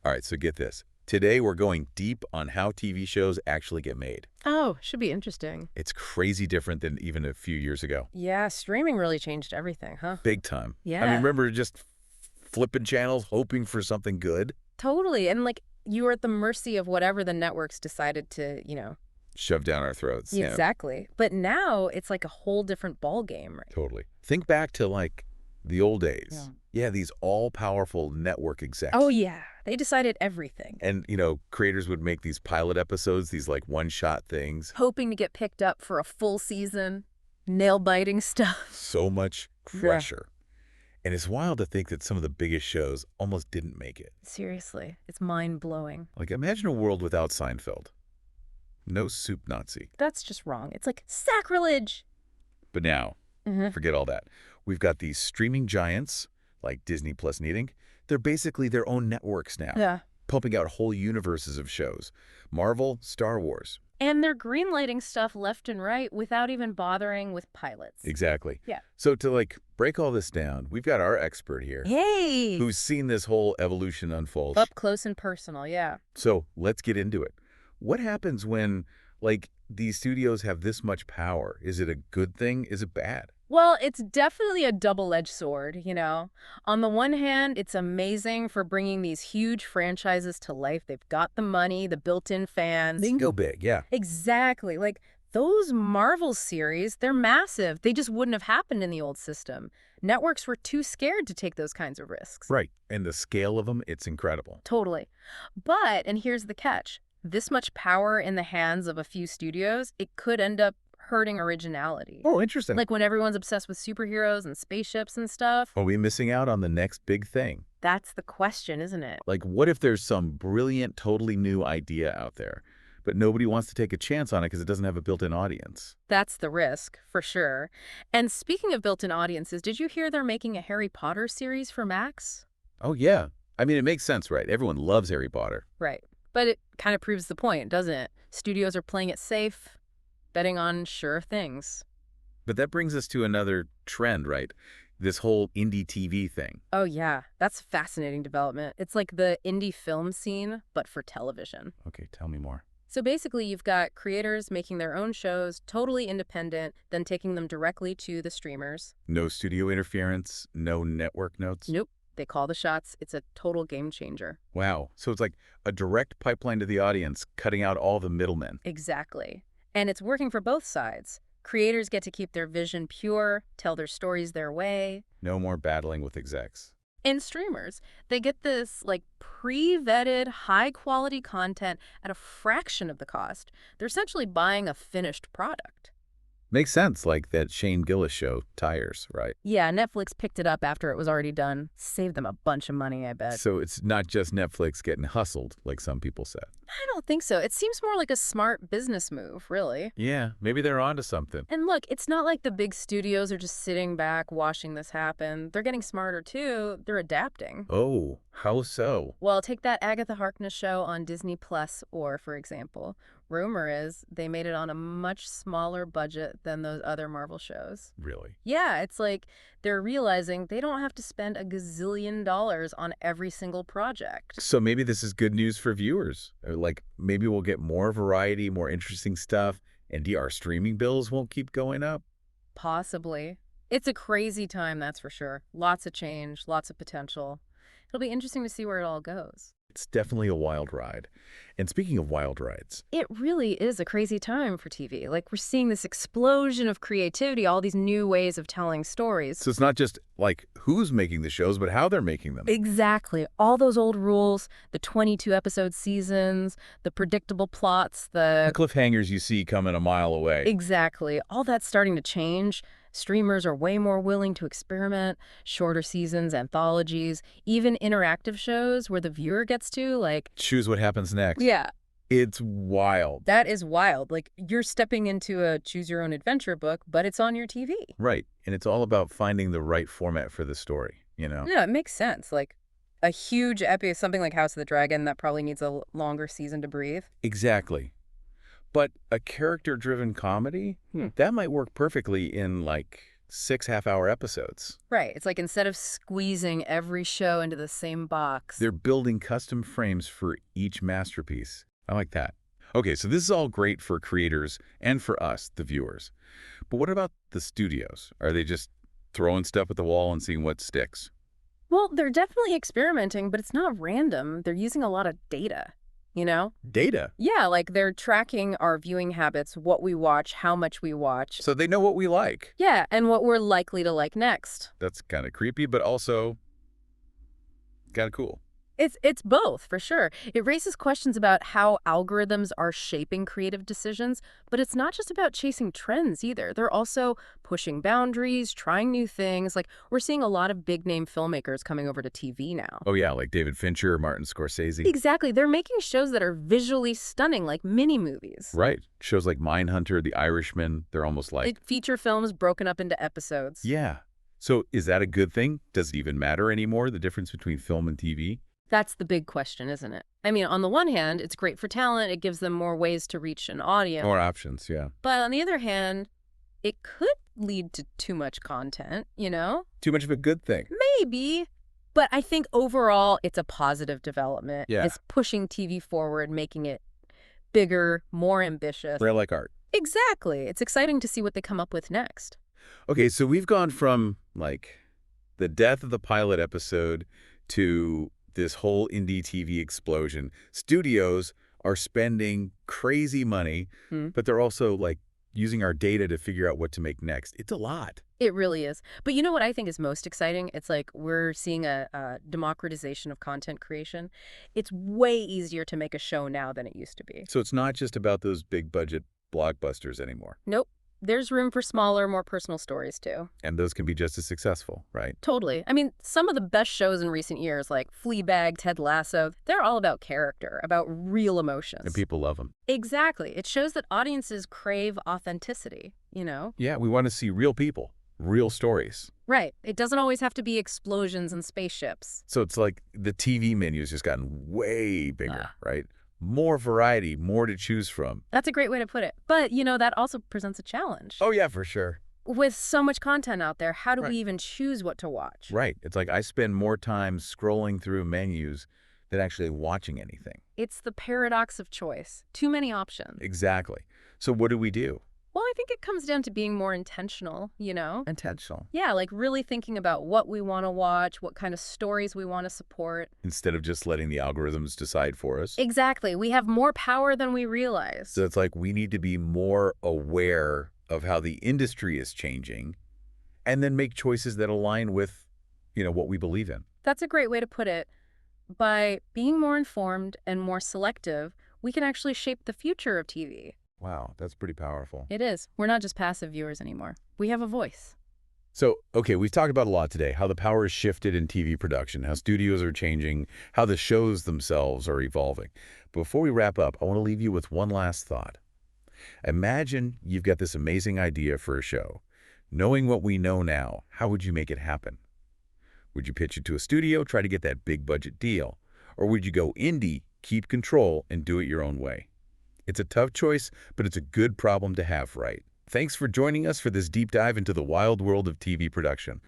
All right, so get this. Today, we're going deep on how TV shows actually get made. Oh, should be interesting. It's crazy different than even a few years ago. Yeah, streaming really changed everything, huh? Big time. I mean, Yeah, remember just flipping channels, hoping for something good? totally. And like you were at the mercy of whatever the networks decided to. Shoved down our throats. Yeah, Exactly. But now it's like a whole different ball game, right? totally. Think back to, like, the old Yeah. days. Yeah, these all-powerful network Oh execs. yeah, they decided everything. And, creators would make these pilot episodes, these, like, one-shot things. Hoping to get picked up for a full season, nail-biting stuff. So much Yeah. pressure. And it's wild to think that some of the biggest shows almost didn't make it. Seriously, it's mind-blowing. Like, imagine a world without Seinfeld. No soup Nazi. That's just wrong. It's like sacrilege. But now, Hmm. forget all that. We've got these streaming giants, like Disney Plus needing. They're basically their own networks now, Yeah. pumping out whole universes of shows. Marvel, Star Wars. And they're greenlighting stuff left and right without even bothering with pilots. Exactly. Yeah. So to, like, break all this down, we've got our expert here Hey! who's seen this whole evolution unfold. Up close and personal, yeah. So let's get into it. What happens when, like, these studios have this much power? Is it a good thing? Is it bad? Well, it's definitely a double-edged sword. On the one hand, it's amazing for bringing these huge franchises to life. They've got the money, the built-in fans. They can go big, yeah. Exactly. Like, those Marvel series, they're massive. They just wouldn't have happened in the old system. Networks were too scared to take those kinds of risks. Right. And the scale of them, it's incredible. Totally. But, and here's the catch, this much power in the hands of a few studios, it could end up hurting originality. Oh, interesting. Like when everyone's obsessed with superheroes and spaceships and stuff. Are we missing out on the next big thing? That's the question, isn't it? Like, what if there's some brilliant, totally new idea out there, but nobody wants to take a chance on it because it doesn't have a built-in audience? That's the risk, for sure. And speaking of built-in audiences, did you hear they're making a Harry Potter series for Max? Oh, yeah. I mean, it makes sense, right? Everyone loves Harry Potter. Right. But it kind of proves the point, doesn't it? Studios are playing it safe, betting on sure things. But that brings us to another trend, right? This whole indie TV thing. Oh, yeah. That's a fascinating development. It's like the indie film scene, but for television. Okay, tell me more. So basically, you've got creators making their own shows, totally independent, then taking them directly to the streamers. No studio interference, no network notes? Nope. They call the shots. It's a total game changer. Wow. So it's like a direct pipeline to the audience, cutting out all the middlemen. Exactly. And it's working for both sides. Creators get to keep their vision pure, tell their stories their way. No more battling with execs. And streamers, they get this like pre-vetted, high-quality content at a fraction of the cost. They're essentially buying a finished product. Makes sense, like that Shane Gillis show, Tires, right? Yeah, Netflix picked it up after it was already done. Saved them a bunch of money, I bet. So it's not just Netflix getting hustled, like some people said. I don't think so. It seems more like a smart business move, really. Yeah, maybe they're onto something. And look, it's not like the big studios are just sitting back watching this happen. They're getting smarter too. They're adapting. Oh, how so? Well, take that Agatha Harkness show on Disney Plus, or for example, rumor is they made it on a much smaller budget than those other Marvel shows. Really? Yeah, it's like they're realizing they don't have to spend a gazillion dollars on every single project. So maybe this is good news for viewers. Like, maybe we'll get more variety, more interesting stuff, and our streaming bills won't keep going up? Possibly. It's a crazy time, that's for sure. Lots of change, lots of potential. It'll be interesting to see where it all goes. It's definitely a wild ride. And speaking of wild rides, It really is a crazy time for TV. Like, we're seeing this explosion of creativity, all these new ways of telling stories. so it's not just like who's making the shows, but how they're making them. Exactly. All those old rules, the 22-episode seasons, the predictable plots, The the... cliffhangers you see coming a mile away. Exactly. All that's starting to change. Streamers are way more willing to experiment, shorter seasons, anthologies, even interactive shows where the viewer gets to, like... Choose what happens next. Yeah, It's wild. that is wild. Like, you're stepping into a choose-your-own-adventure book, but it's on your TV. Right. And it's all about finding the right format for the story, you know? Yeah, it makes sense. Like, a huge epic, something like House of the Dragon, that probably needs a longer season to breathe. Exactly. But a character-driven comedy, that might work perfectly in, like, 6 half-hour episodes. Right. It's like instead of squeezing every show into the same box. They're building custom frames for each masterpiece. I like that. Okay, so this is all great for creators and for us, the viewers. But what about the studios? Are they just throwing stuff at the wall and seeing what sticks? Well, they're definitely experimenting, but it's not random. They're using a lot of data, you know? Data. Yeah, like they're tracking our viewing habits, what we watch, how much we watch. So they know what we like. Yeah, and what we're likely to like next. That's kind of creepy, but also kind of cool. It's both, for sure. It raises questions about how algorithms are shaping creative decisions, but it's not just about chasing trends either. They're also pushing boundaries, trying new things. Like, we're seeing a lot of big-name filmmakers coming over to TV now. Oh yeah, like David Fincher, Martin Scorsese. Exactly. They're making shows that are visually stunning, like mini-movies. Right. Shows like Mindhunter, The Irishman, they're almost like... Feature films broken up into episodes. Yeah. So is that a good thing? Does it even matter anymore, the difference between film and TV? That's the big question, isn't it? I mean, on the one hand, it's great for talent. It gives them more ways to reach an audience. More options, yeah. But on the other hand, it could lead to too much content, you know? Too much of a good thing. Maybe. But I think overall, it's a positive development. Yeah. It's pushing TV forward, making it bigger, more ambitious. Rare like art. Exactly. It's exciting to see what they come up with next. Okay, so we've gone from, like, the death of the pilot episode to this whole indie TV explosion. Studios are spending crazy money, but they're also, like, using our data to figure out what to make next. It's a lot. It really is. But you know what I think is most exciting? It's like we're seeing a democratization of content creation. It's way easier to make a show now than it used to be. So it's not just about those big budget blockbusters anymore. Nope. There's room for smaller, more personal stories, too. And those can be just as successful, right? Totally. I mean, some of the best shows in recent years, like Fleabag, Ted Lasso, they're all about character, about real emotions. And people love them. Exactly. It shows that audiences crave authenticity, you know? Yeah, we want to see real people, real stories. Right. It doesn't always have to be explosions and spaceships. So it's like the TV menu's just gotten way bigger, right? More variety, more to choose from. That's a great way to put it. But, you know, that also presents a challenge. Oh, yeah, for sure. With so much content out there, how do we even choose what to watch? Right. It's like I spend more time scrolling through menus than actually watching anything. It's the paradox of choice. Too many options. Exactly. So what do we do? Well, I think it comes down to being more intentional, you know? Intentional. Yeah, like really thinking about what we want to watch, what kind of stories we want to support. Instead of just letting the algorithms decide for us. Exactly. We have more power than we realize. So it's like we need to be more aware of how the industry is changing and then make choices that align with, you know, what we believe in. That's a great way to put it. By being more informed and more selective, we can actually shape the future of TV. Wow, that's pretty powerful. It is. We're not just passive viewers anymore. We have a voice. So, okay, we've talked about a lot today, how the power has shifted in TV production, how studios are changing, how the shows themselves are evolving. Before we wrap up, I want to leave you with one last thought. Imagine you've got this amazing idea for a show. Knowing what we know now, how would you make it happen? Would you pitch it to a studio, try to get that big budget deal? Or would you go indie, keep control, and do it your own way? It's a tough choice, but it's a good problem to have, right? Thanks for joining us for this deep dive into the wild world of TV production.